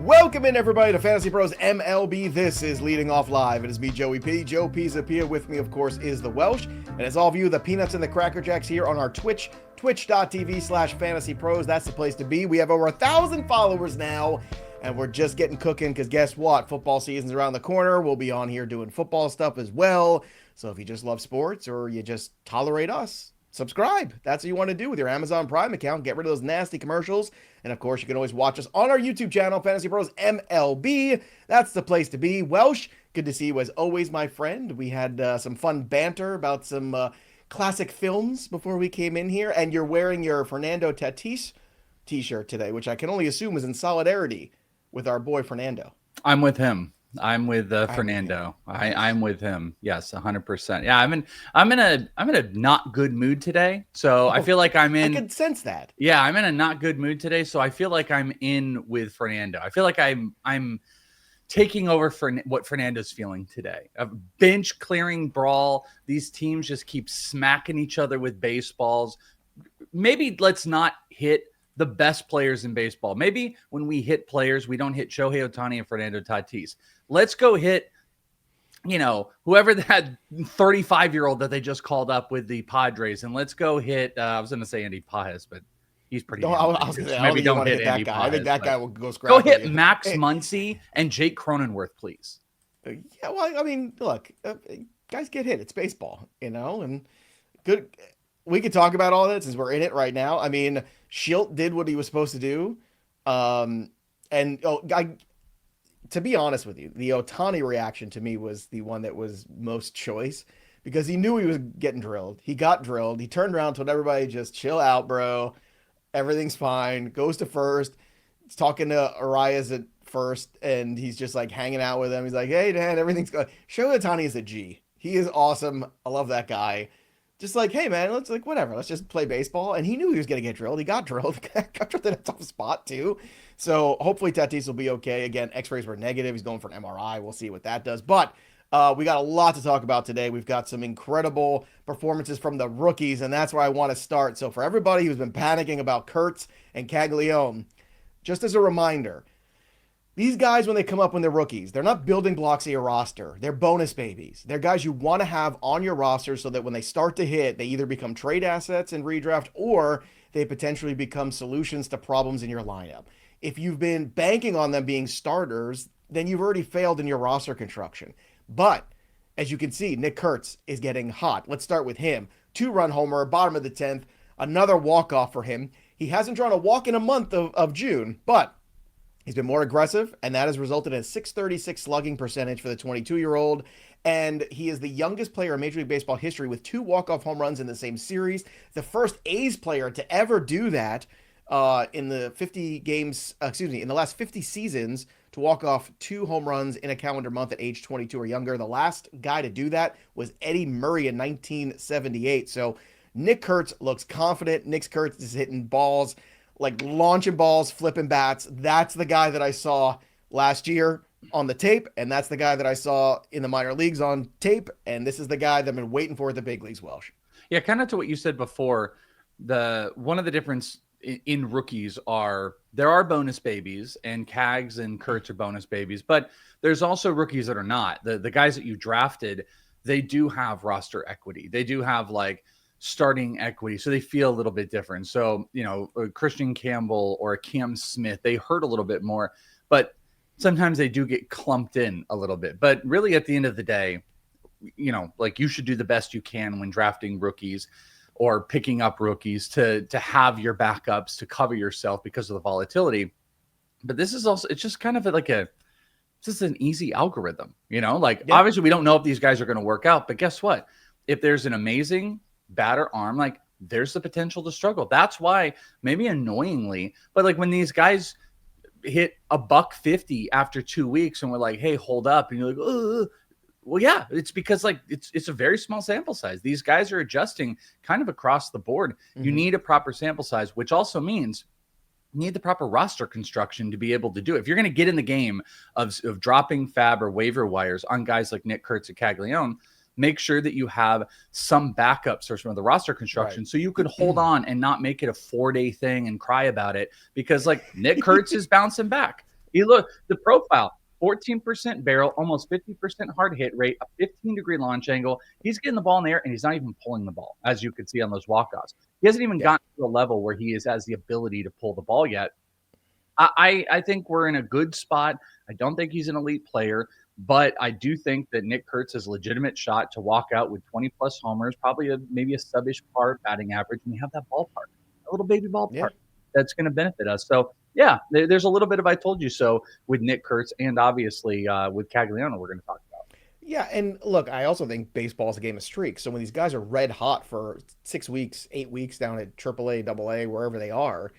Welcome in, everybody, to Fantasy Pros MLB. This is Leading Off Live. It is me, Joey P. Joe Pizzapia. With me, of course, is the Welsh. And as all of you, the Peanuts and the Cracker Jacks here on our Twitch, twitch.tv/fantasypros. That's the place to be. We have over 1,000 followers now, and we're just getting cooking because guess what? Football season's around the corner. We'll be on here doing football stuff as well. So if you just love sports or you just tolerate us, subscribe. That's what you want to do with your Amazon Prime account. Get rid of those nasty commercials. And of course, you can always watch us on our YouTube channel, Fantasy Pros MLB. That's the place to be. Welsh, good to see you as always, my friend. We had some fun banter about some classic films before we came in here. And you're wearing your Fernando Tatis t-shirt today, which I can only assume is in solidarity with our boy Fernando. I'm with him. I'm with Fernando. I'm with him. Yes, 100%. Yeah, I'm in a not good mood today. So I feel like I can sense that. Yeah, I'm in a not good mood today. So I feel like I'm in with Fernando. I feel like I'm taking over for what Fernando's feeling today. A bench clearing brawl. These teams just keep smacking each other with baseballs. Maybe let's not hit the best players in baseball. Maybe when we hit players, we don't hit Shohei Ohtani and Fernando Tatis. Let's go hit, whoever that 35-year-old that they just called up with the Padres. And let's go hit, I was going to say Andy Pajes, but he's pretty. I was going to say, maybe don't hit Andy that guy. Pajes, I think that guy will go scrap. Go hit Max Muncy and Jake Cronenworth, please. Yeah, well, I mean, look, guys get hit. It's baseball, and good. We could talk about all that since we're in it right now. I mean, Schilt did what he was supposed to do. To be honest with you, the Ohtani reaction to me was the one that was most choice because he knew he was getting drilled. He got drilled. He turned around, told everybody, just chill out, bro. Everything's fine. Goes to first. He's talking to Arias at first, and he's just like hanging out with him. He's like, hey, man, everything's good. Shohei Ohtani is a G. He is awesome. I love that guy. Just like, hey, man, let's just play baseball. And he knew he was going to get drilled. He got drilled. Got drilled in a tough spot, too. So hopefully Tatis will be okay. Again, x-rays were negative. He's going for an MRI. We'll see what that does. But we got a lot to talk about today. We've got some incredible performances from the rookies, and that's where I want to start. So for everybody who's been panicking about Kurtz and Caglioanone, just as a reminder, these guys, when they come up when they're rookies, they're not building blocks of your roster. They're bonus babies. They're guys you want to have on your roster so that when they start to hit, they either become trade assets in redraft or they potentially become solutions to problems in your lineup. If you've been banking on them being starters, then you've already failed in your roster construction. But as you can see, Nick Kurtz is getting hot. Let's start with him. 2-run homer, bottom of the 10th, another walk-off for him. He hasn't drawn a walk in a month of June, but he's been more aggressive, and that has resulted in a .636 slugging percentage for the 22-year-old. And he is the youngest player in Major League Baseball history with 2 walk-off home runs in the same series. The first A's player to ever do that in the last 50 seasons to walk off 2 home runs in a calendar month at age 22 or younger. The last guy to do that was Eddie Murray in 1978. So Nick Kurtz looks confident. Nick Kurtz is hitting balls, like launching balls, flipping bats. That's the guy that I saw last year on the tape, and that's the guy that I saw in the minor leagues on tape, and this is the guy that I've been waiting for at the big leagues, Welsh. Yeah, kind of to what you said before, one of the difference in rookies there are bonus babies, and Cags and Kurtz are bonus babies, but there's also rookies that are not. The guys that you drafted, they do have roster equity. They do have like starting equity, so they feel a little bit different. So, a Kristian Campbell or a Cam Smith, they hurt a little bit more, but sometimes they do get clumped in a little bit. But really at the end of the day, you should do the best you can when drafting rookies or picking up rookies to have your backups to cover yourself because of the volatility. But this is also, it's just kind of just an easy algorithm, Obviously we don't know if these guys are going to work out, but guess what? If there's an amazing batter arm, there's the potential to struggle. That's why, maybe annoyingly, but when these guys hit $150 after 2 weeks and we're like, hey, hold up, and you're like, ugh. Well, yeah, it's because it's a very small sample size. These guys are adjusting kind of across the board. Mm-hmm. You need a proper sample size, which also means you need the proper roster construction to be able to do it. If you're going to get in the game of dropping fab or waiver wires on guys like Nick Kurtz and Caglioanone, make sure that you have some backups or some of the roster construction, right, so you could hold on and not make it a 4-day thing and cry about it because Nick Kurtz is bouncing back. The profile, 14% barrel, almost 50% hard hit rate, a 15-degree launch angle. He's getting the ball in the air, and he's not even pulling the ball, as you could see on those walk-offs. He hasn't even gotten to a level where he has the ability to pull the ball yet. I think we're in a good spot. I don't think he's an elite player, but I do think that Nick Kurtz has a legitimate shot to walk out with 20-plus homers, probably maybe a sub-ish par batting average, and we have that ballpark, a little baby ballpark that's going to benefit us. So, yeah, there's a little bit of I told you so with Nick Kurtz, and obviously with Caglioanone we're going to talk about. Yeah, and look, I also think baseball is a game of streaks. So when these guys are red hot for 6 weeks, 8 weeks down at AAA, AA, wherever they are,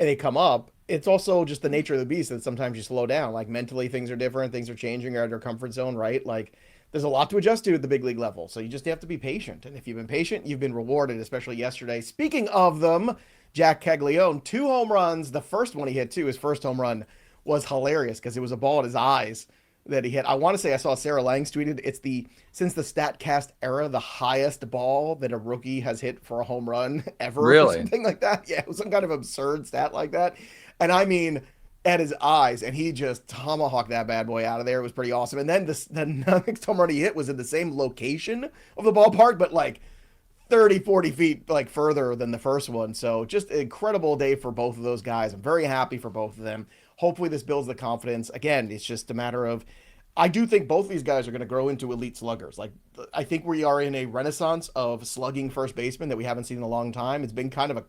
and they come up, it's also just the nature of the beast that sometimes you slow down. Like mentally, things are different, things are changing, you're out of your comfort zone, right? Like there's a lot to adjust to at the big league level. So you just have to be patient. And if you've been patient, you've been rewarded, especially yesterday. Speaking of them, Jack Caglione, 2 home runs. The first one he hit, too, his first home run was hilarious because it was a ball at his eyes that he hit. I want to say I saw Sarah Lang's tweeted, it's since the StatCast era, the highest ball that a rookie has hit for a home run ever. Really? Or something like that. Yeah, it was some kind of absurd stat like that. And I mean, at his eyes, and he just tomahawked that bad boy out of there. It was pretty awesome. And then the next home run he hit was in the same location of the ballpark, but like 30, 40 feet like further than the first one. So just an incredible day for both of those guys. I'm very happy for both of them. Hopefully this builds the confidence. Again, it's just a matter of, I do think both of these guys are going to grow into elite sluggers. Like, I think we are in a renaissance of slugging first baseman that we haven't seen in a long time. It's been kind of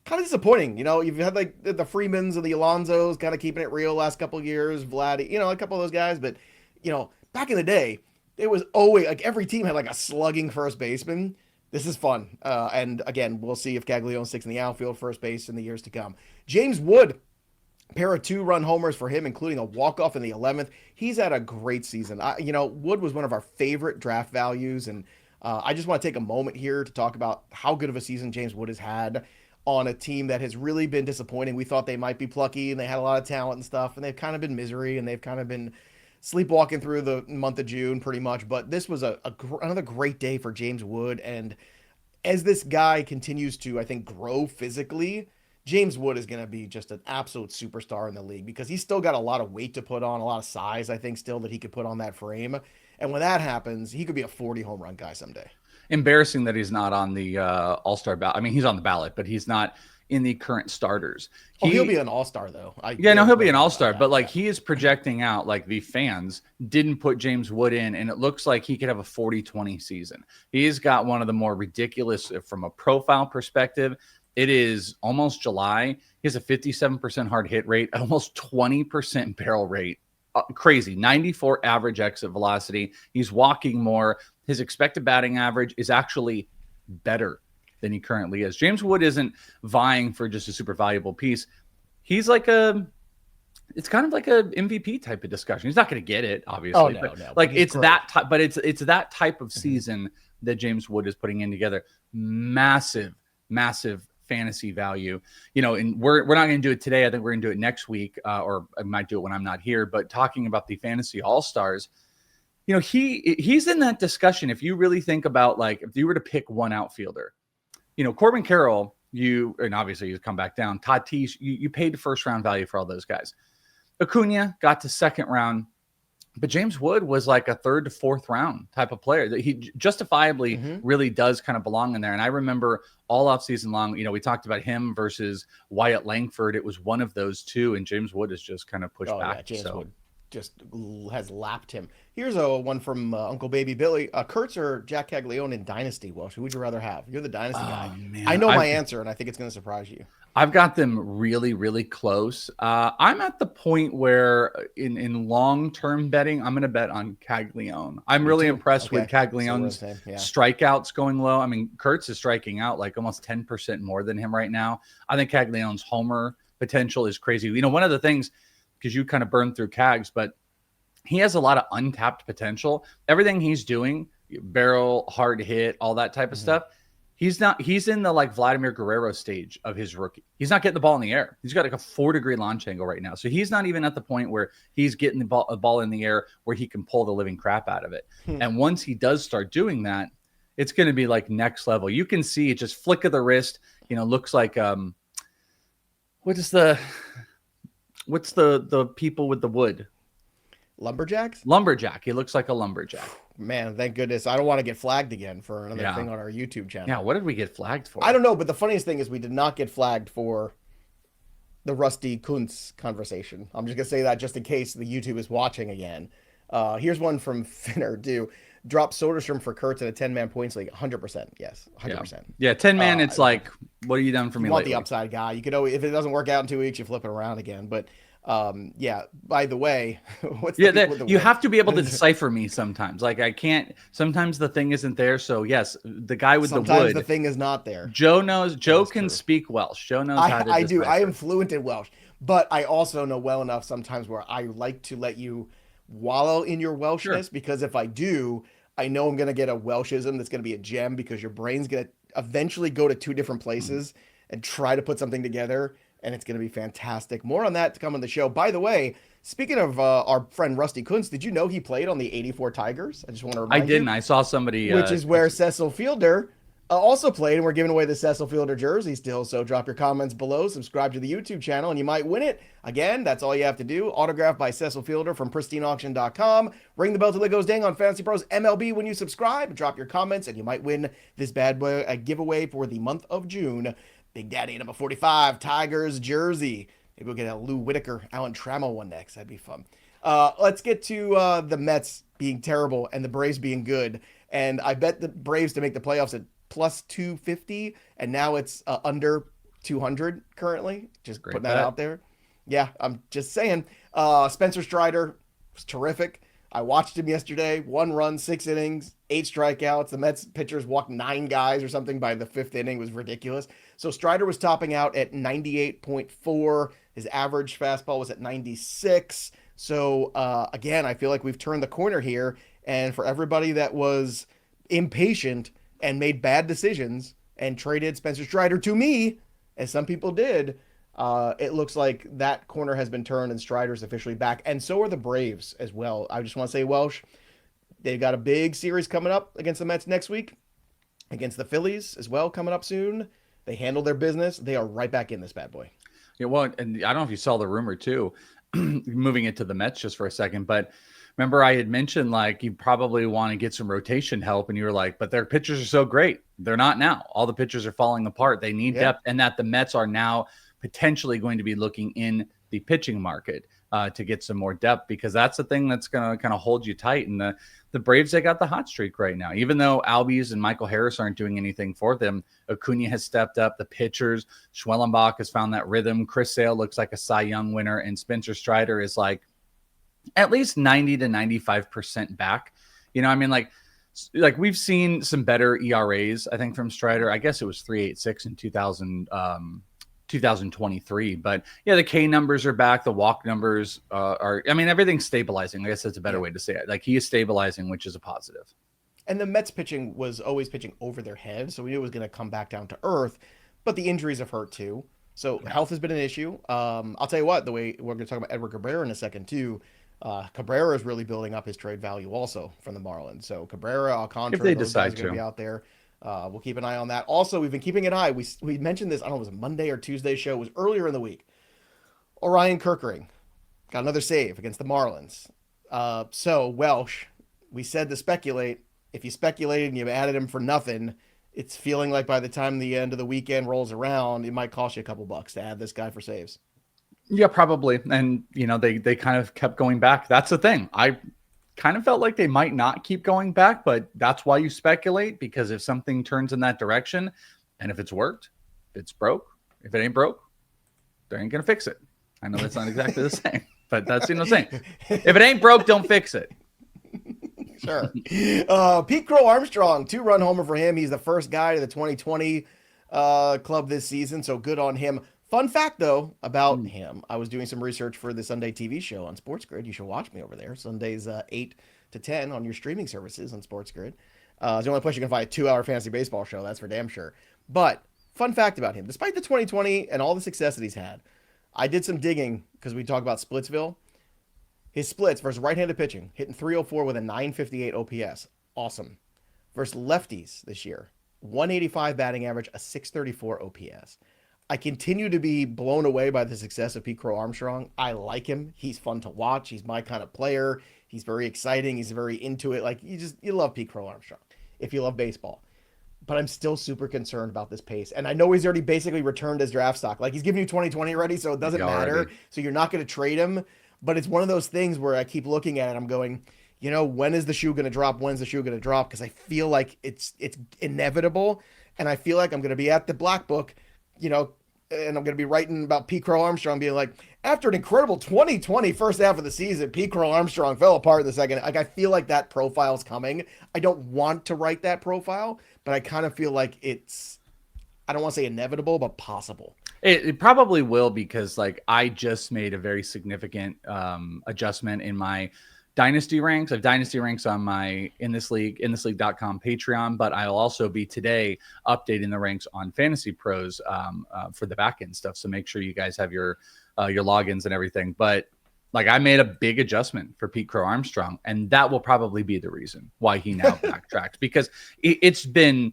disappointing. You know, you've had like the Freemans and the Alonsos kind of keeping it real last couple of years, Vladdy, you know, a couple of those guys. But, you know, back in the day, it was always like every team had like a slugging first baseman. This is fun. And again, we'll see if Caglione sticks in the outfield, first base in the years to come. James Wood, pair of 2-run homers for him, including a walk-off in the 11th. He's had a great season. Wood was one of our favorite draft values, and I just want to take a moment here to talk about how good of a season James Wood has had on a team that has really been disappointing. We thought they might be plucky, and they had a lot of talent and stuff, and they've kind of been misery, and they've kind of been sleepwalking through the month of June pretty much. But this was another great day for James Wood, and as this guy continues to, I think, grow physically, James Wood is going to be just an absolute superstar in the league because he's still got a lot of weight to put on, a lot of size, I think, still that he could put on that frame. And when that happens, he could be a 40 home run guy someday. Embarrassing that he's not on the all-star ballot. I mean, he's on the ballot, but he's not in the current starters. He'll be an all-star though. He'll be an all-star, but like he is projecting out, like the fans didn't put James Wood in, and it looks like he could have a 40-20 season. He's got one of the more ridiculous from a profile perspective. It is almost July. He has a 57% hard hit rate, almost 20% barrel rate. Crazy. 94 average exit velocity. He's walking more. His expected batting average is actually better than he currently is. James Wood isn't vying for just a super valuable piece. He's like it's kind of like a MVP type of discussion. He's not going to get it, obviously. No. Like it's great. It's that type of season that James Wood is putting in together. Massive fantasy value, and we're not going to do it today. I think we're going to do it next week, or I might do it when I'm not here. But talking about the fantasy all-stars, he's in that discussion. If you really think about, like, if you were to pick one outfielder, Corbin Carroll, and obviously he's come back down. Tatis, you paid first round value for all those guys. Acuna got to second round. But James Wood was like a 3rd to 4th round type of player that he justifiably really does kind of belong in there. And I remember all off season long, we talked about him versus Wyatt Langford. It was one of those two, and James Wood is just kind of pushed back. Yeah, James Wood just has lapped him. Here's a one from Uncle Baby Billy. Kurtz or Jack Caglione in Dynasty, Welsh? Who would you rather have? You're the Dynasty guy. Man, I know my answer, and I think it's going to surprise you. I've got them really, really close. I'm at the point where in long-term betting, I'm going to bet on Caglione. I'm really impressed with Caglione's strikeouts going low. I mean, Kurtz is striking out like almost 10% more than him right now. I think Caglione's homer potential is crazy. One of the things, because you kind of burned through Cags, but he has a lot of untapped potential. Everything he's doing, barrel, hard hit, all that type of stuff, he's in the like Vladimir Guerrero stage of his rookie. He's not getting the ball in the air. He's got like a 4-degree launch angle right now. So he's not even at the point where he's getting the ball in the air where he can pull the living crap out of it. And once he does start doing that, it's going to be like next level. You can see it just flick of the wrist, looks like, what is the What's the people with the wood? Lumberjacks? Lumberjack. He looks like a lumberjack. Man, thank goodness. I don't want to get flagged again for another Yeah. thing on our YouTube channel. Yeah, what did we get flagged for? I don't know, but the funniest thing is we did not get flagged for the Rusty Kuntz conversation. I'm just going to say that just in case the YouTube is watching again. Here's one from Finner, do drop Soderstrom for Kurtz in a 10-man points league. 100%. Yes, 100%. Yeah, 10 man, it's like, what have you done for me You want lately? the upside guy. You could always, if it doesn't work out in 2 weeks, you flip it around again. But yeah, by the way, what's Yeah, the people with the you win? have to be able to decipher me sometimes. Like I can't. Sometimes the thing isn't there. So yes, the guy with Sometimes the wood. the thing is not there. Joe knows. Joe can true. speak Welsh. Joe knows how to. I do. I decipher. am fluent in Welsh, but I also know well enough sometimes where I like to let you wallow in your Welshness, because if I do, I know I'm going to get a Welshism that's going to be a gem, because your brain's going to eventually go to two different places and try to put something together, and it's going to be fantastic. More on that to come on the show. By the way, speaking of our friend Rusty Kuntz, did you know he played on the '84 Tigers? I just want to remind I you. didn't. I saw somebody. Which is where Cecil Fielder also played, and we're giving away the Cecil Fielder jersey still. So drop your comments below, subscribe to the YouTube channel, and you might win it. Again, that's all you have to do. Autographed by Cecil Fielder from pristineauction.com. Ring the bell till it goes ding on FantasyPros MLB when you subscribe. Drop your comments, and you might win this bad boy, a giveaway for the month of June. Big Daddy number 45 Tigers jersey. Maybe we'll get a Lou Whitaker, Alan Trammell one next. That'd be fun. Let's get to the Mets being terrible and the Braves being good. And I bet the Braves to make the playoffs at plus 250, and now it's under 200 currently. Just Great putting that bet. out there. Yeah, I'm just saying. Spencer Strider was terrific. I watched him yesterday. 1 run, 6 innings, 8 strikeouts. The Mets pitchers walked 9 guys or something by the 5th inning. It was ridiculous. So Strider was topping out at 98.4. His average fastball was at 96. So again, I feel like we've turned the corner here. And for everybody that was impatient and made bad decisions and traded Spencer Strider to me, as some people did, it looks like that corner has been turned and Strider's officially back. And so are the Braves as well. I just want to say, Welsh, they've got a big series coming up against the Mets next week, against the Phillies as well coming up soon. They handled their business. They are right back in this bad boy. Yeah, well, and I don't know if you saw the rumor too, moving it to the Mets just for a second, but remember I had mentioned like you probably want to get some rotation help, and you were like, but their pitchers are so great. They're not now. All the pitchers are falling apart. They need depth, and that the Mets are now potentially going to be looking in the pitching market to get some more depth, because that's the thing that's going to kind of hold you tight. And the Braves, they got the hot streak right now. Even though Albies and Michael Harris aren't doing anything for them, Acuna has stepped up. The pitchers, Schwellenbach has found that rhythm. Chris Sale looks like a Cy Young winner, and Spencer Strider is like at least 90 to 95% back. You know, I mean, like we've seen some better ERAs, I think, from Strider. I guess it was 3.86 in 2023. But yeah, the K numbers are back. The walk numbers are, I mean, everything's stabilizing. I guess that's a better way to say it. Like he is stabilizing, which is a positive. And the Mets pitching was always pitching over their head, so we knew it was going to come back down to earth. But the injuries have hurt too. So health has been an issue. I'll tell you what, the way we're going to talk about Edward Cabrera in a second too. Cabrera is really building up his trade value also from the Marlins. So Cabrera, Alcantara, If they those decide guys are going to to be out there. We'll keep an eye on that. Also, we've been keeping an eye. We mentioned this, I don't know, it was a Monday or Tuesday show. It was earlier in the week. Orion Kerkering got another save against the Marlins. So Welsh, we said to speculate. If you speculated and you added him for nothing, it's feeling like by the time the end of the weekend rolls around, it might cost you a couple bucks to add this guy for saves. Yeah, probably. And, you know, they kind of kept going back. That's the thing. I kind of felt like they might not keep going back, but that's why you speculate, because if something turns in that direction, and if it's worked, if it's broke, if it ain't broke, they ain't going to fix it. I know that's not exactly the same, but that's, you know what I'm saying. If it ain't broke, don't fix it. Sure. Pete Crow-Armstrong, 2-run homer for him. He's the first guy to the 2020 club this season, so good on him. Fun fact, though, about him. I was doing some research for the Sunday TV show on Sports Grid. You should watch me over there. Sundays 8 to 10 on your streaming services on Sports Grid. It's the only place you can find a 2-hour fantasy baseball show. That's for damn sure. But fun fact about him. Despite the 2020 and all the success that he's had, I did some digging because we talk about Splitsville. His splits versus right-handed pitching, hitting 304 with a 958 OPS. Awesome. Versus lefties this year, 185 batting average, a 634 OPS. I continue to be blown away by the success of Pete Crow-Armstrong. I like him. He's fun to watch. He's my kind of player. He's very exciting. He's very into it. Like you love Pete Crow-Armstrong if you love baseball. But I'm still super concerned about this pace. And I know he's already basically returned his draft stock. Like he's giving you 2020 already, so it doesn't matter. So you're not going to trade him. But it's one of those things where I keep looking at it. I'm going, when is the shoe going to drop? When's the shoe going to drop? Because I feel like it's inevitable. And I feel like I'm going to be at the black book, and I'm going to be writing about Pete Crow-Armstrong being like, after an incredible 2020 first half of the season, Pete Crow-Armstrong fell apart in the second. Like, I feel like that profile's coming. I don't want to write that profile, but I kind of feel like it's, I don't want to say inevitable, but possible. It probably will, because like I just made a very significant adjustment in my dynasty ranks. I have dynasty ranks on my in this league.com Patreon, but I'll also be today updating the ranks on FantasyPros for the back end stuff. So make sure you guys have your logins and everything. But like I made a big adjustment for Pete Crow-Armstrong, and that will probably be the reason why he now backtracked, because it's been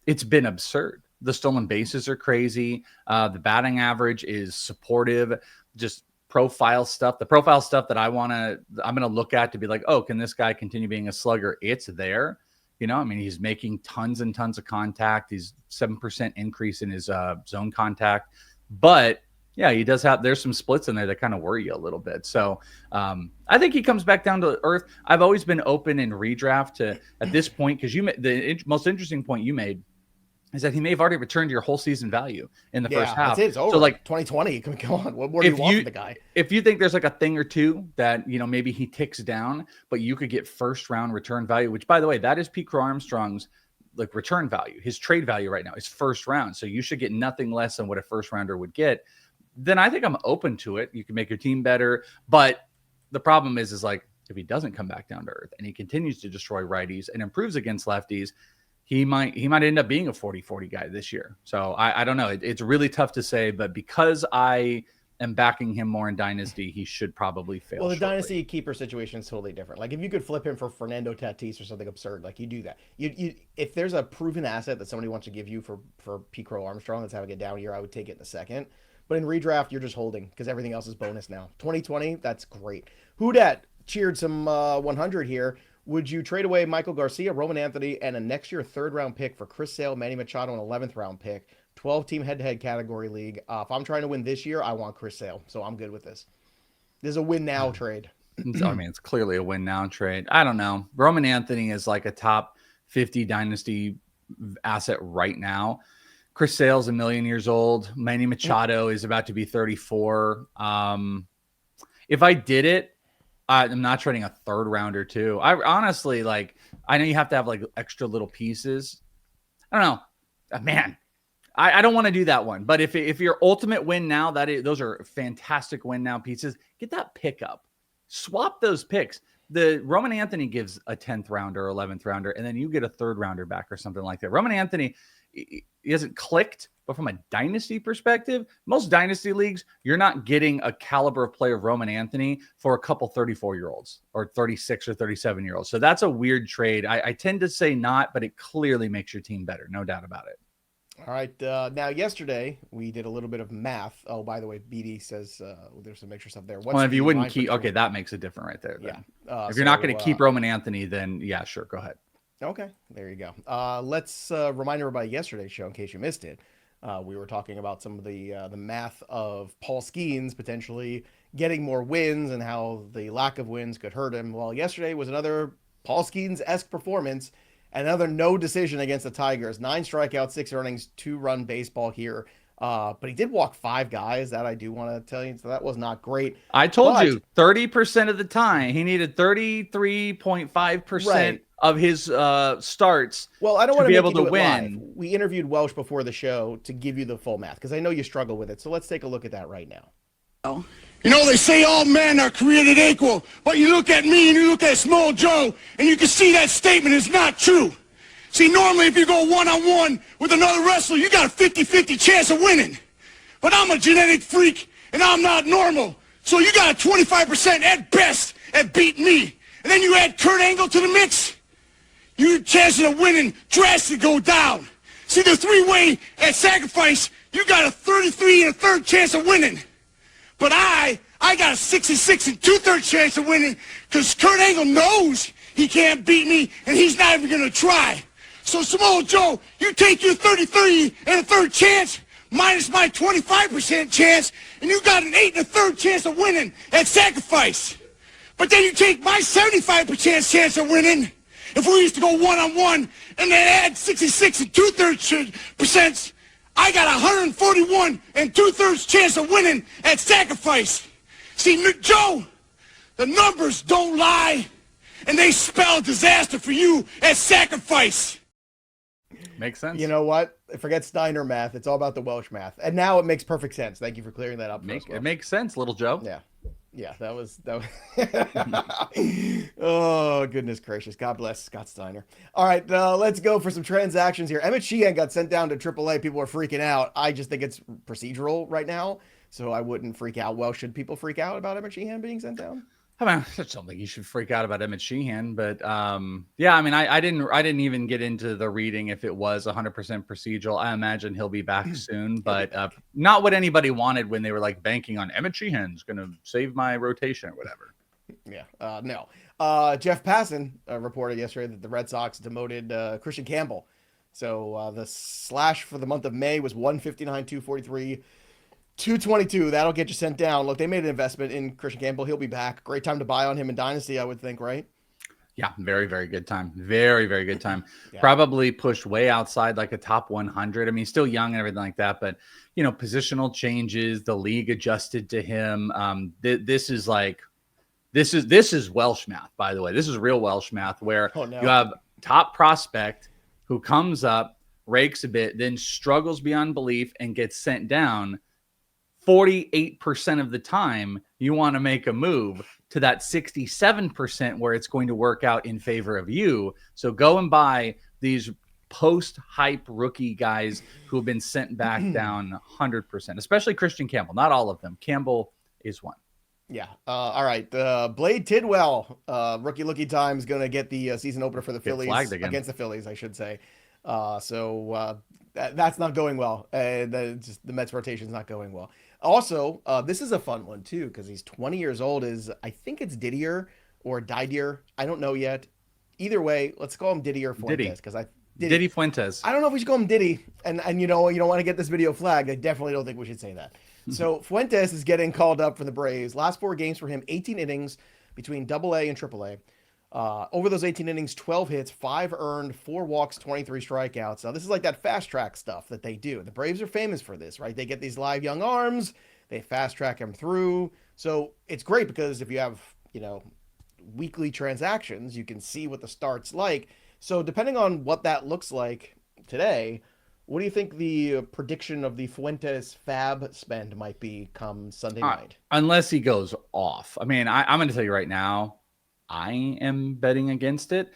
absurd. The stolen bases are crazy. The batting average is supportive. Just profile stuff, the profile stuff that I'm going to look at to be like, oh, can this guy continue being a slugger? It's there. He's making tons and tons of contact. He's 7% increase in his zone contact. But yeah, he does have, there's some splits in there that kind of worry you a little bit. So I think he comes back down to earth. I've always been open in redraft to, at this point, because the most interesting point you made is that he may have already returned your whole season value in the first half. It's over. So like 2020, come on. What more do you want from the guy? If you think there's like a thing or two that, maybe he ticks down, but you could get first round return value, which by the way, that is Pete Crow-Armstrong's like return value. His trade value right now is first round. So you should get nothing less than what a first rounder would get. Then I think I'm open to it. You can make your team better. But the problem is like, if he doesn't come back down to earth and he continues to destroy righties and improves against lefties, he might end up being a 40-40 guy this year. So I don't know. It's really tough to say, but because I am backing him more in dynasty, he should probably fail. Well, the shortly. Dynasty keeper situation is totally different. Like if you could flip him for Fernando Tatis or something absurd, like you do that. You if there's a proven asset that somebody wants to give you for Pete Crow-Armstrong that's having a down year, I would take it in a second. But in redraft, you're just holding because everything else is bonus now. 2020, that's great. Who dat cheered some 100 here. Would you trade away Michael Garcia, Roman Anthony, and a next year third-round pick for Chris Sale, Manny Machado, an 11th-round pick, 12-team head-to-head category league? If I'm trying to win this year, I want Chris Sale, so I'm good with this. This is a win-now trade. It's clearly a win-now trade. I don't know. Roman Anthony is like a top 50 dynasty asset right now. Chris Sale's a million years old. Manny Machado is about to be 34. If I did it, I'm not trading a third rounder too. I honestly, like, I know you have to have like extra little pieces. I don't know, man. I don't want to do that one. But if your ultimate win now, those are fantastic win now pieces. Get that pick up, swap those picks. The Roman Anthony gives a 10th rounder, 11th rounder, and then you get a third rounder back or something like that. Roman Anthony, he hasn't clicked, but from a dynasty perspective, most dynasty leagues, you're not getting a caliber of player of Roman Anthony for a couple 34-year-olds or 36 or 37-year-olds. So that's a weird trade. I tend to say not, but it clearly makes your team better. No doubt about it. All right. Now, yesterday, we did a little bit of math. Oh, by the way, BD says there's some extra stuff there. Well, if you wouldn't keep, okay, that makes it different right there. Then. Yeah. If you're not going to keep Roman Anthony, then yeah, sure, go ahead. Okay, there you go. Let's remind everybody yesterday's show in case you missed it. We were talking about some of the math of Paul Skenes potentially getting more wins and how the lack of wins could hurt him. Well, yesterday was another Paul Skenes-esque performance. Another no decision against the Tigers. 9 strikeouts, 6 earnings, 2-run baseball here. But he did walk 5 guys. That I do want to tell you. So that was not great. I told you 30% of the time he needed 33.5% of his starts. Well, I don't want to be able to win. Live. We interviewed Welsh before the show to give you the full math because I know you struggle with it. So let's take a look at that right now. You know, they say all men are created equal, but you look at me and you look at Small Joe, and you can see that statement is not true. See, normally if you go one-on-one with another wrestler, you got a 50-50 chance of winning. But I'm a genetic freak, and I'm not normal. So you got a 25% at best at beating me. And then you add Kurt Angle to the mix, your chances of winning drastically go down. See, the 3-way at sacrifice You got a 33 and a third chance of winning. But I got a 66 and 2/3 chance of winning because Kurt Angle knows he can't beat me and he's not even going to try. So Samoa Joe, you take your 33 and a third chance minus my 25% chance and you got an 8 and a third chance of winning at sacrifice. But then you take my 75% chance of winning if we used to go one-on-one and then add 66 and 2/3%. I got 141 and 2/3 chance of winning at sacrifice. See, Joe, the numbers don't lie, and they spell disaster for you at sacrifice. Makes sense. You know what? Forget Steiner math. It's all about the Welsh math. And now it makes perfect sense. Thank you for clearing that up. It makes sense, little Joe. Yeah. Yeah, that was oh, goodness gracious. God bless Scott Steiner. All right, let's go for some transactions here. Emmet Sheehan got sent down to AAA. People are freaking out. I just think it's procedural right now, so I wouldn't freak out. Well, should people freak out about Emmet Sheehan being sent down? I mean, I don't think you should freak out about Emmet Sheehan, but yeah, I mean, I didn't even get into the reading if it was 100% procedural. I imagine he'll be back soon, but not what anybody wanted when they were like banking on Emmet Sheehan's going to save my rotation or whatever. Yeah, no. Jeff Passan reported yesterday that the Red Sox demoted Kristian Campbell. So the slash for the month of May was 159, 243. 222, that'll get you sent down. Look, they made an investment in Kristian Campbell. He'll be back. Great time to buy on him in Dynasty, I would think, right? Yeah, very, very good time. Very, very good time. Yeah. Probably pushed way outside like a top 100. I mean, still young and everything like that, but you know, positional changes, the league adjusted to him. This is Welsh math, by the way. This is real Welsh math where you have top prospect who comes up, rakes a bit, then struggles beyond belief and gets sent down. 48% of the time you want to make a move to that 67% where it's going to work out in favor of you. So go and buy these post-hype rookie guys who have been sent back down 100%, especially Kristian Campbell. Not all of them. Campbell is one. Yeah. All right. Blade Tidwell, rookie lookie time, is going to get the season opener for the Phillies against the Phillies, I should say. So that's not going well. The Mets rotation is not going well. Also, this is a fun one too because he's 20 years old. I think it's Didier or Didier. I don't know yet. Either way, let's call him Didier Fuentes because Diddy Fuentes. I don't know if we should call him Diddy, and you know you don't want to get this video flagged. I definitely don't think we should say that. So Fuentes is getting called up for the Braves. Last 4 games for him, 18 innings between AA and AAA. Over those 18 innings, 12 hits, 5 earned, 4 walks, 23 strikeouts. Now, this is like that fast track stuff that they do. The Braves are famous for this, right? They get these live young arms, they fast track them through. So it's great because if you have, weekly transactions, you can see what the start's like. So depending on what that looks like today, what do you think the prediction of the Fuentes fab spend might be come Sunday night? Unless he goes off. I mean, I'm going to tell you right now, I am betting against it.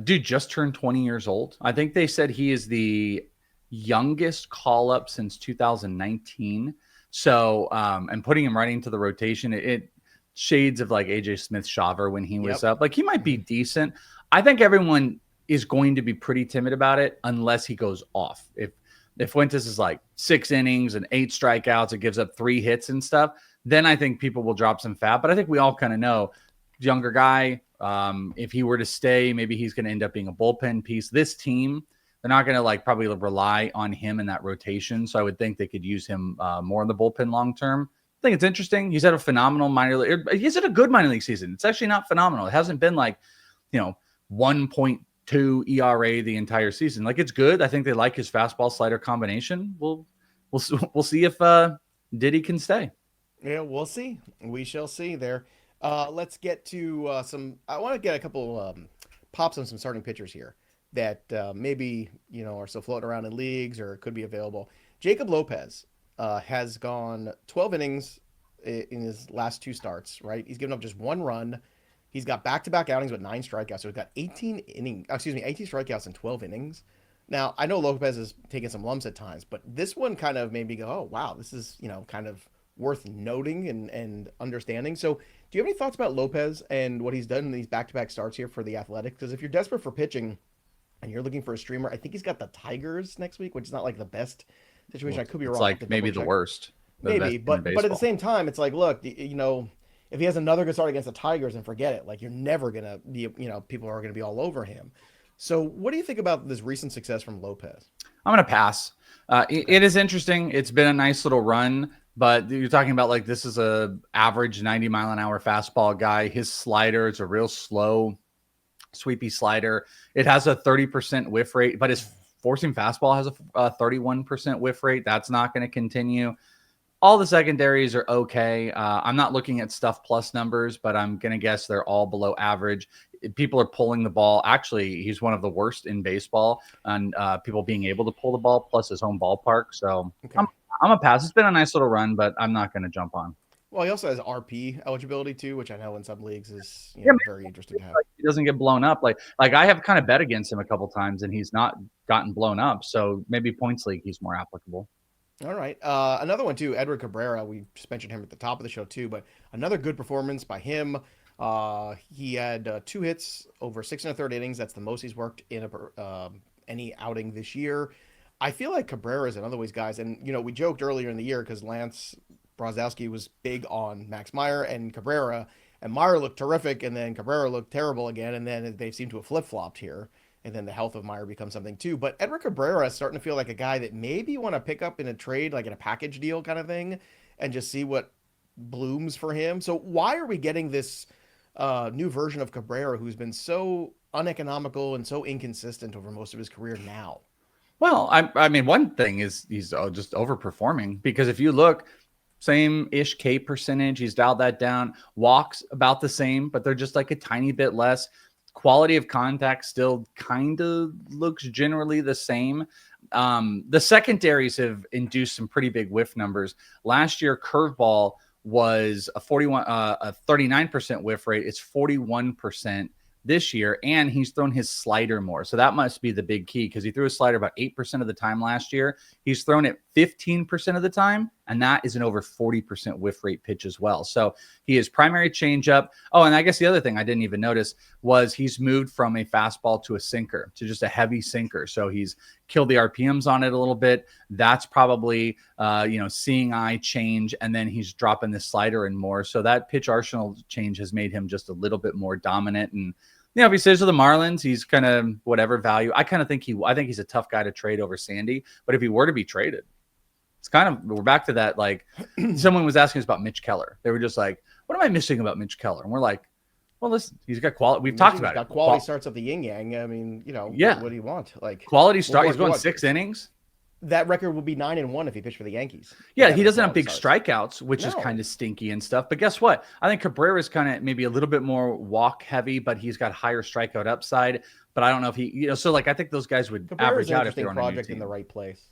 Dude just turned 20 years old. I think they said he is the youngest call up since 2019. So, and putting him right into the rotation, it shades of like AJ Smith-Shawver when he was up. Like he might be decent. I think everyone is going to be pretty timid about it unless he goes off. If Fuentes is like 6 innings and 8 strikeouts, it gives up 3 hits and stuff, then I think people will drop some fab. But I think we all kind of know, younger guy, if he were to stay, maybe he's going to end up being a bullpen piece. This team, they're not going to probably rely on him in that rotation. So I would think they could use him more in the bullpen long term. I think it's interesting. He's had a phenomenal minor league. He's had a good minor league season. It's actually not phenomenal. It hasn't been 1.2 ERA the entire season. It's good. I think they like his fastball slider combination. We'll see if Diddy can stay. Yeah, we'll see. We shall see there. Let's get to I want to get a couple pops on some starting pitchers here that maybe, are still floating around in leagues or could be available. Jacob Lopez has gone 12 innings in his last 2 starts, right? He's given up just 1 run. He's got back-to-back outings with 9 strikeouts. So he's got 18 strikeouts in 12 innings. Now, I know Lopez has taken some lumps at times, but this one kind of made me go, oh, wow, this is, kind of worth noting and understanding. So do you have any thoughts about Lopez and what he's done in these back-to-back starts here for the Athletics? Because if you're desperate for pitching and you're looking for a streamer, I think he's got the Tigers next week, which is not the best situation. I could be It's wrong. like maybe the worst. Maybe, but at the same time, it's like, look, you know, if he has another good start against the Tigers, and forget it. Like, you're never gonna be, you know, people are gonna be all over him. So, what do you think about this recent success from Lopez? I'm gonna pass. It is interesting. It's been a nice little run, but you're talking about like this is a average 90-mile-an-hour fastball guy. His slider is a real slow, sweepy slider. It has a 30% whiff rate, but his forcing fastball has a 31% whiff rate. That's not going to continue. All the secondaries are okay. I'm not looking at stuff plus numbers, but I'm going to guess they're all below average. People are pulling the ball. Actually, he's one of the worst in baseball on people being able to pull the ball, plus his home ballpark. So okay. I'm a pass. It's been a nice little run, but I'm not going to jump on. Well, he also has RP eligibility too, which I know in some leagues is very interesting to have. Like he doesn't get blown up. Like I have kind of bet against him a couple times, and he's not gotten blown up. So maybe points league, he's more applicable. All right. Another one too, Edward Cabrera. We just mentioned him at the top of the show too, but another good performance by him. He had 2 hits over 6 1/3 innings. That's the most he's worked in any outing this year. I feel like Cabrera is another one of these guys, and you know, we joked earlier in the year because Lance Brzozowski was big on Max Meyer and Cabrera, and Meyer looked terrific, and then Cabrera looked terrible again, and then they seem to have flip-flopped here, and then the health of Meyer becomes something too. But Edward Cabrera is starting to feel like a guy that maybe you want to pick up in a trade, like in a package deal kind of thing, and just see what blooms for him. So why are we getting this new version of Cabrera who's been so uneconomical and so inconsistent over most of his career now? Well, I mean, one thing is he's just overperforming, because if you look, same-ish K percentage, he's dialed that down. Walks about the same, but they're just like a tiny bit less. Quality of contact still kind of looks generally the same. The secondaries have induced some pretty big whiff numbers. Last year, curveball was a 39% whiff rate. It's 41% this year, and he's thrown his slider more. So that must be the big key, because he threw his slider about 8% of the time last year. He's thrown it 15% of the time, and that is an over 40% whiff rate pitch as well. So he is primary changeup. Oh, and I guess the other thing I didn't even notice was he's moved from a fastball to a sinker, to just a heavy sinker. So he's killed the RPMs on it a little bit. That's probably, seeing eye change, and then he's dropping the slider in more. So that pitch arsenal change has made him just a little bit more dominant. And if he stays with the Marlins, he's kind of whatever value. I think he's a tough guy to trade over Sandy. But if he were to be traded, it's kind of, we're back to that. Like someone was asking us about Mitch Keller. They were just like, what am I missing about Mitch Keller? And we're like, well, listen, he's got quality. We've talked about it. Got quality starts of the yin yang. I mean, what do you want? Like quality start. He's going 6 innings. That record will be 9-1 if he pitched for the Yankees. Yeah, he doesn't have big strikeouts, which is kind of stinky and stuff. But guess what? I think Cabrera is kind of maybe a little bit more walk heavy, but he's got higher strikeout upside. But I don't know if he, so like I think those guys would average out if they're on a new team. In the right place.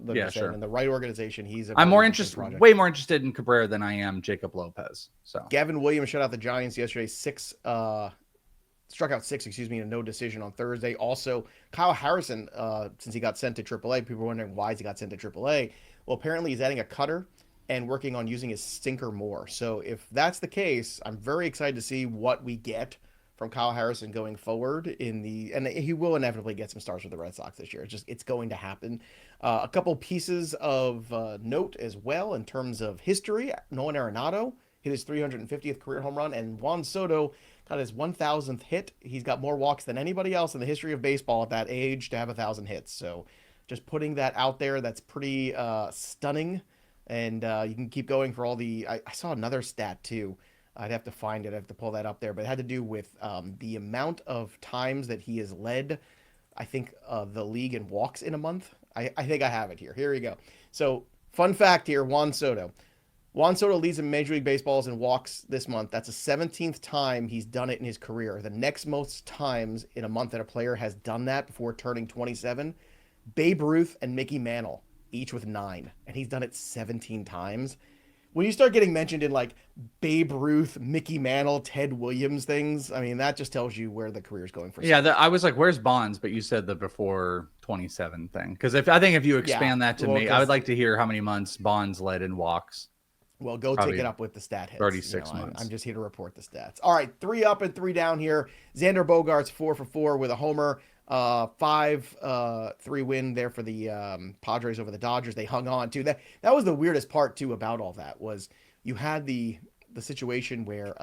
Yeah, sure. In the right organization, I'm way more interested in Cabrera than I am Jacob Lopez. So Gavin Williams shut out the Giants yesterday. Struck out 6, in a no decision on Thursday. Also, Kyle Harrison, since he got sent to AAA, people were wondering why he got sent to AAA. Well, apparently he's adding a cutter and working on using his sinker more. So if that's the case, I'm very excited to see what we get from Kyle Harrison going forward and he will inevitably get some starts with the Red Sox this year. It's going to happen. A couple pieces of note as well in terms of history. Nolan Arenado hit his 350th career home run, and Juan Soto got his 1,000th hit. He's got more walks than anybody else in the history of baseball at that age to have 1,000 hits. So just putting that out there, that's pretty stunning. And you can keep going for all the... I saw another stat too. I'd have to find it. I have to pull that up there. But it had to do with the amount of times that he has led, I think, the league in walks in a month. I think I have it here. Here we go. So fun fact here, Juan Soto. Juan Soto leads in Major League Baseball's in walks this month. That's the 17th time he's done it in his career. The next most times in a month that a player has done that before turning 27, Babe Ruth and Mickey Mantle, each with 9. And he's done it 17 times. When you start getting mentioned in like Babe Ruth, Mickey Mantle, Ted Williams things, I mean, that just tells you where the career's going for. Yeah, I was like, where's Bonds? But you said the before 27 thing. Because I think if you expand that to me, I would like to hear how many months Bonds led in walks. Well, go take it up with the stat hits. 36 months. I'm just here to report the stats. All right, 3 up and 3 down here. Xander Bogaerts 4 for 4 with a homer. 5-3 win there for the Padres over the Dodgers. They hung on too. That was the weirdest part too about all that was you had the situation where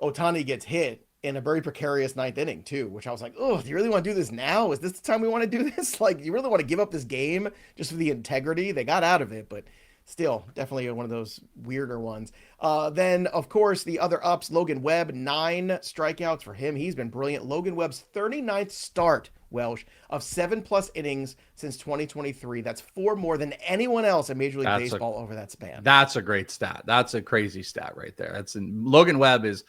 Ohtani gets hit in a very precarious ninth inning too, which I was like, oh, do you really want to do this now? Is this the time we want to do this? Like, you really want to give up this game just for the integrity? They got out of it, but still, definitely one of those weirder ones. Then, of course, the other ups, Logan Webb, 9 strikeouts for him. He's been brilliant. Logan Webb's 39th start, Welsh, of 7+ innings since 2023. That's 4 more than anyone else in Major League Baseball over that span. That's a great stat. That's a crazy stat right there. Logan Webb is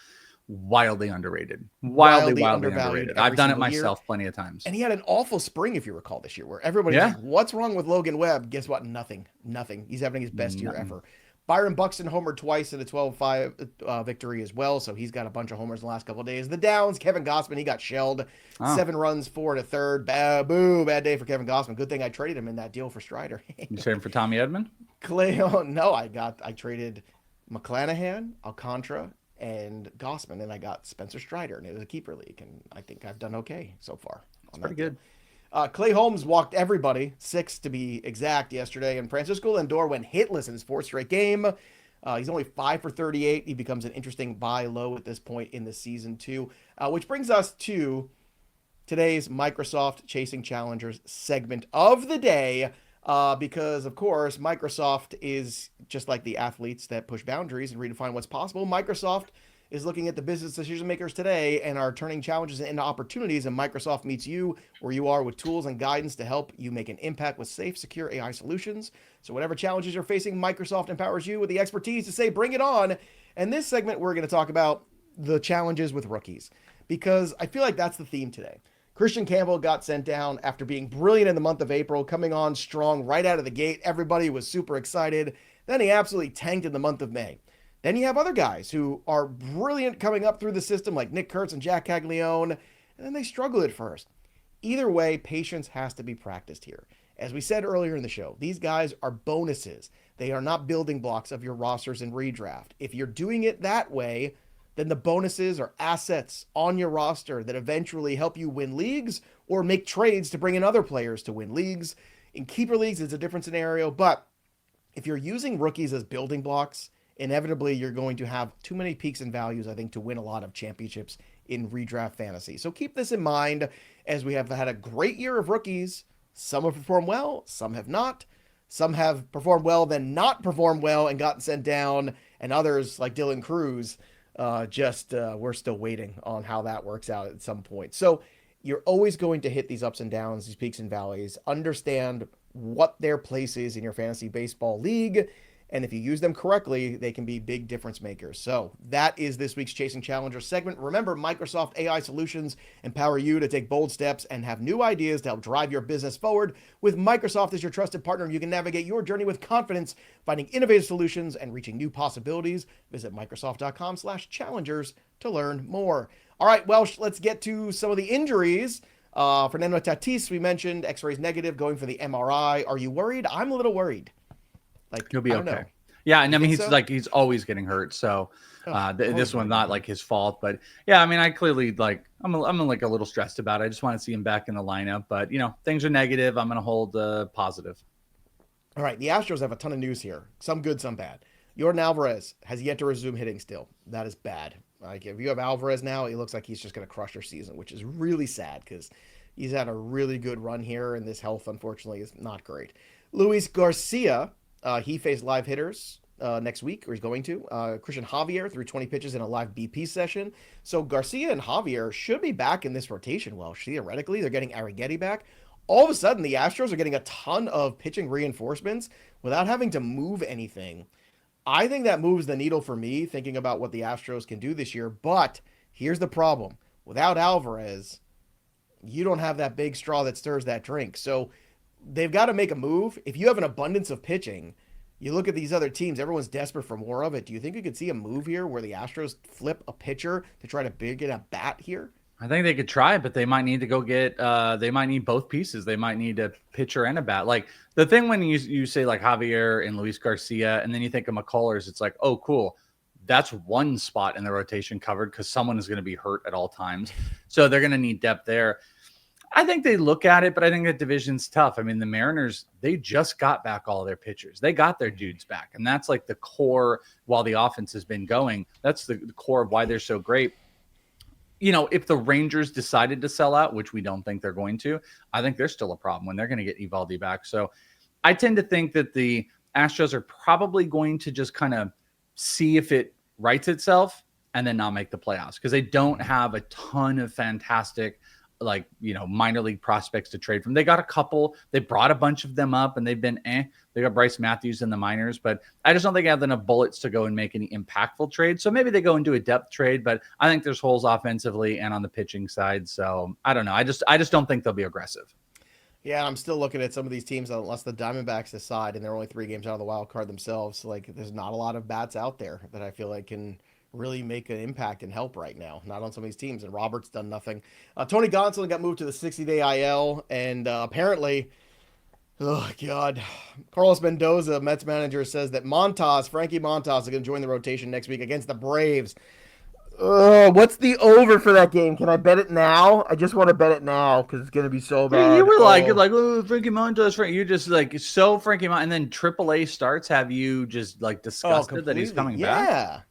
wildly underrated. Wildly underrated. I've done it myself plenty of times. And he had an awful spring, if you recall, this year, where everybody's like, what's wrong with Logan Webb? Guess what? Nothing. He's having his best year ever. Byron Buxton homered twice in a 12-5 victory as well, so he's got a bunch of homers in the last couple of days. The downs, Kevin Gausman, he got shelled. 7 runs, 4 1/3. Bad day for Kevin Gausman. Good thing I traded him in that deal for Strider. You traded him for Tommy Edman? No, I traded McClanahan, Alcantara, and Gausman, and I got Spencer Strider, and it was a keeper league, and I think I've done okay so far. That's pretty good. Clay Holmes walked everybody, 6 to be exact, yesterday, and Francisco Lindor went hitless in his 4th straight game. He's only 5 for 38. He becomes an interesting buy low at this point in the season too, which brings us to today's Microsoft Chasing Challengers segment of the day. Because, of course, Microsoft is just like the athletes that push boundaries and redefine what's possible. Microsoft is looking at the business decision makers today and are turning challenges into opportunities. And Microsoft meets you where you are with tools and guidance to help you make an impact with safe, secure AI solutions. So whatever challenges you're facing, Microsoft empowers you with the expertise to say, bring it on. And this segment, we're going to talk about the challenges with rookies, because I feel like that's the theme today. Kristian Campbell got sent down after being brilliant in the month of April, coming on strong right out of the gate. Everybody was super excited. Then he absolutely tanked in the month of May. Then you have other guys who are brilliant coming up through the system, like Nick Kurtz and Jack Caglione, and then they struggle at first. Either way, patience has to be practiced here. As we said earlier in the show, these guys are bonuses. They are not building blocks of your rosters in redraft. If you're doing it that way, then the bonuses are assets on your roster that eventually help you win leagues or make trades to bring in other players to win leagues. In keeper leagues, it's a different scenario, but if you're using rookies as building blocks, inevitably you're going to have too many peaks and values, I think, to win a lot of championships in redraft fantasy. So keep this in mind, as we have had a great year of rookies. Some have performed well, some have not. Some have performed well, then not performed well and gotten sent down, and others, like Dylan Cruz, we're still waiting on how that works out at some point. So you're always going to hit these ups and downs, these peaks and valleys. Understand what their place is in your fantasy baseball league, and if you use them correctly, they can be big difference makers. So that is this week's Chasing Challenger segment. Remember, Microsoft AI solutions empower you to take bold steps and have new ideas to help drive your business forward. With Microsoft as your trusted partner, you can navigate your journey with confidence, finding innovative solutions and reaching new possibilities. Visit Microsoft.com/challengers to learn more. All right, Welsh, let's get to some of the injuries. Fernando Tatis, we mentioned, x-rays negative, going for the MRI. Are you worried? I'm a little worried. Like, he'll be okay. Know. Yeah, and I mean, he's always getting hurt. So this one's not like his fault, but yeah, I mean, I clearly I'm like a little stressed about it. I just want to see him back in the lineup, but things are negative. I'm going to hold positive. All right, the Astros have a ton of news here. Some good, some bad. Yordan Alvarez has yet to resume hitting still. That is bad. Like, if you have Alvarez now, it looks like he's just going to crush your season, which is really sad because he's had a really good run here, and this health, unfortunately, is not great. Luis Garcia, he faced live hitters next week, or he's going to. Christian Javier threw 20 pitches in a live BP session. So Garcia and Javier should be back in this rotation. Well, theoretically, they're getting Arrighetti back. All of a sudden, the Astros are getting a ton of pitching reinforcements without having to move anything. I think that moves the needle for me, thinking about what the Astros can do this year. But here's the problem. Without Alvarez, you don't have that big straw that stirs that drink. So they've got to make a move. If you have an abundance of pitching, you look at these other teams, everyone's desperate for more of it. Do you think you could see a move here where the Astros flip a pitcher to try to get a bat here? I think they could try, but they might need to go get, they might need both pieces. They might need a pitcher and a bat. Like the thing when you say like Javier and Luis Garcia, and then you think of McCullers, it's like, oh, cool. That's one spot in the rotation covered because someone is going to be hurt at all times. So they're going to need depth there. I think they look at it, but I think the division's tough. I mean, the Mariners, they just got back all of their pitchers. They got their dudes back. And that's like the core, while the offense has been going, that's the core of why they're so great. If the Rangers decided to sell out, which we don't think they're going to, I think there's still a problem when they're going to get Eovaldi back. So I tend to think that the Astros are probably going to just kind of see if it rights itself and then not make the playoffs because they don't have a ton of fantastic minor league prospects to trade from. They got a couple, they brought a bunch of them up and they've been They got Bryce Matthews in the minors, but I just don't think I have enough bullets to go and make any impactful trades. So maybe they go and do a depth trade, but I think there's holes offensively and on the pitching side. So I don't know. I just don't think they'll be aggressive. Yeah, I'm still looking at some of these teams, unless the Diamondbacks decide, and they're only 3 games out of the wild card themselves. Like, there's not a lot of bats out there that I feel like can really make an impact and help right now. Not on some of these teams. And Robert's done nothing. Tony Gonsolin got moved to the 60-day IL, and apparently, oh God, Carlos Mendoza, Mets manager, says that Frankie Montas, is going to join the rotation next week against the Braves. What's the over for that game? Can I bet it now? I just want to bet it now because it's going to be so bad. You were like, Frankie Montas, you just like so Frankie Montas, and then AAA starts. Have you just like disgusted that he's coming back? Yeah.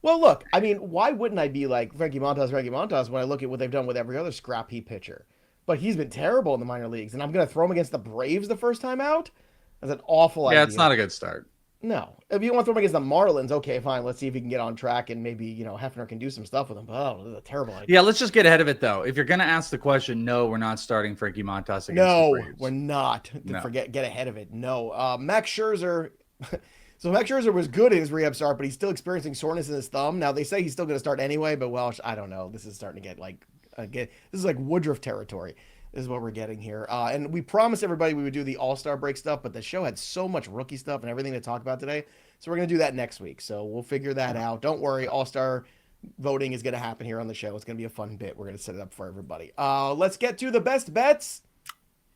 Well, look, I mean, why wouldn't I be like Frankie Montas when I look at what they've done with every other scrappy pitcher? But he's been terrible in the minor leagues, and I'm going to throw him against the Braves the first time out? That's an awful idea. Yeah, it's not a good start. No. If you want to throw him against the Marlins, okay, fine. Let's see if he can get on track, and maybe, Hefner can do some stuff with him. Oh, this is a terrible idea. Yeah, let's just get ahead of it, though. If you're going to ask the question, no, we're not starting Frankie Montas against the Braves. We're not. Get ahead of it. No. Max Scherzer... So Max Scherzer was good in his rehab start, but he's still experiencing soreness in his thumb. Now they say he's still going to start anyway, but Welsh, I don't know. This is starting to get this is like Woodruff territory. This is what we're getting here. And we promised everybody we would do the All-Star break stuff, but the show had so much rookie stuff and everything to talk about today. So we're going to do that next week. So we'll figure that out. Don't worry. All-Star voting is going to happen here on the show. It's going to be a fun bit. We're going to set it up for everybody. Let's get to the best bets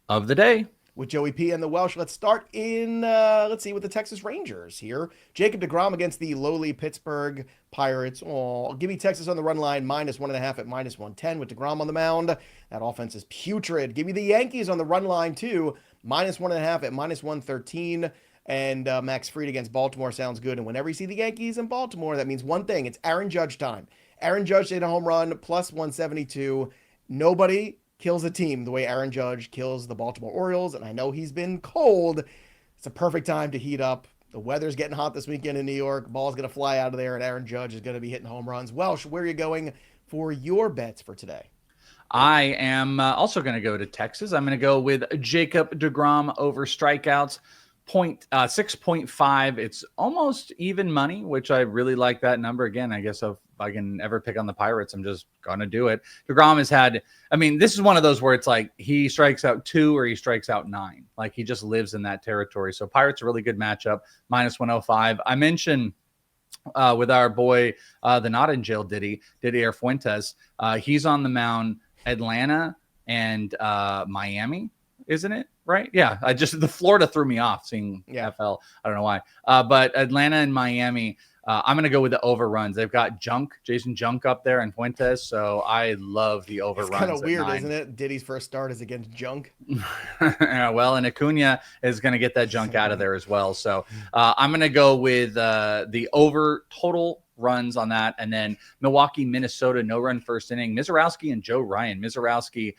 of the day. With Joey P and the Welsh. Let's start with the Texas Rangers here. Jacob deGrom against the lowly Pittsburgh Pirates. Oh, give me Texas on the run line, -1.5 at -110 with deGrom on the mound. That offense is putrid. Give me the Yankees on the run line too, -1.5 at -113. And Max Fried against Baltimore sounds good. And whenever you see the Yankees in Baltimore, that means one thing. It's Aaron Judge time. Aaron Judge hit a home run, +172. Nobody kills a team the way Aaron Judge kills the Baltimore Orioles, and I know he's been cold. It's a perfect time to heat up. The weather's getting hot this weekend in New York. Ball's going to fly out of there, and Aaron Judge is going to be hitting home runs. Welsh, where are you going for your bets for today? I am also going to go to Texas. I'm going to go with Jacob deGrom over strikeouts. 6.5. It's almost even money, which I really like that number. Again, I guess if I can ever pick on the Pirates, I'm just going to do it. deGrom has had, this is one of those where it's like he strikes out 2 or he strikes out 9. Like he just lives in that territory. So Pirates, a really good matchup, -105. I mentioned with our boy, the not in jail Didier Fuentes, he's on the mound, Atlanta and Miami, isn't it? Right? Yeah. The Florida threw me off seeing FL. I don't know why. But Atlanta and Miami, I'm going to go with the overruns. They've got Jason Junk up there and Fuentes. So I love the overruns. It's kind of weird, isn't it? Diddy's first start is against Junk. Well, and Acuna is going to get that Junk out of there as well. So I'm going to go with the over total runs on that. And then Milwaukee, Minnesota, no run first inning. Mizorowski and Joe Ryan. Mizorowski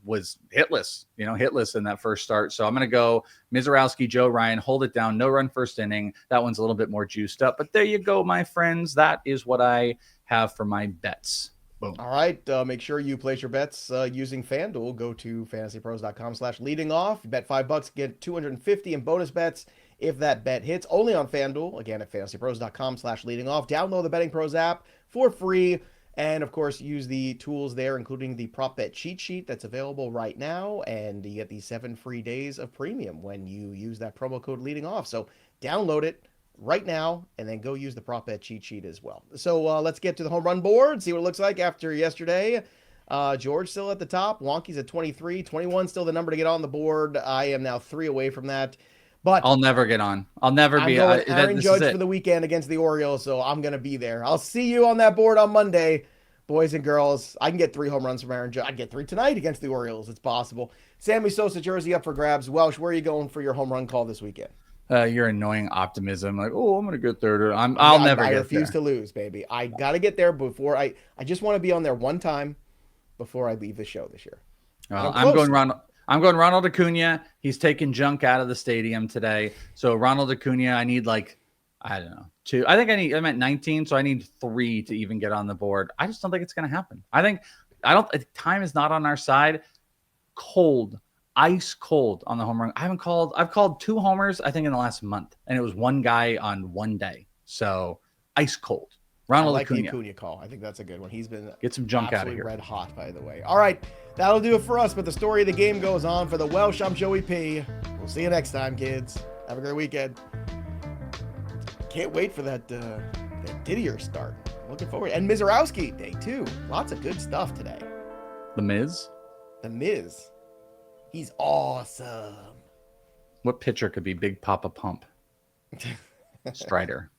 was hitless in that first start. So I'm going to go Mizorowski, Joe Ryan, hold it down, no run first inning. That one's a little bit more juiced up, but there you go, my friends. That is what I have for my bets. Boom. All right. Make sure you place your bets using FanDuel. Go to fantasypros.com/leading off. Bet $5, get 250 in bonus bets if that bet hits. Only on FanDuel. Again, at fantasypros.com/leading off. Download the Betting Pros app for free. And of course, use the tools there, including the prop bet cheat sheet that's available right now. And you get the 7 free days of premium when you use that promo code leading off. So download it right now, and then go use the prop bet cheat sheet as well. So let's get to the home run board, see what it looks like after yesterday. George still at the top. Wonky's at 23. 21 still the number to get on the board. I am now 3 away from that. But I'll never get on. I'll never be. I'm going Aaron Judge for the weekend against the Orioles, so I'm going to be there. I'll see you on that board on Monday. boys and girls, I can get 3 home runs from Aaron Judge. I'd get 3 tonight against the Orioles. It's possible. Sammy Sosa jersey up for grabs. Welsh, where are you going for your home run call this weekend? Your annoying optimism, like, oh, I'm gonna get there. I'll never get there. I refuse to lose, baby. I gotta get there before I just want to be on there one time before I leave the show this year. Well, I'm going Ronald Acuna. He's taking junk out of the stadium today. So Ronald Acuna, I need I don't know, 2. I'm at 19, so I need 3 to even get on the board. I just don't think it's gonna happen. Time is not on our side. Cold. Ice cold on the home run. I've called 2 homers, I think, in the last month, and it was one guy on one day. So ice cold. Ronald Acuna. The Acuna call. I think that's a good one. He's been get some junk out of here. Red hot, by the way. All right, that'll do it for us. But the story of the game goes on. For the Welsh, I'm Joey P. We'll see you next time, kids. Have a great weekend. Can't wait for that Didier start. Looking forward. And Mizorowski day 2. Lots of good stuff today. The Miz. He's awesome. What pitcher could be Big Papa Pump? Strider.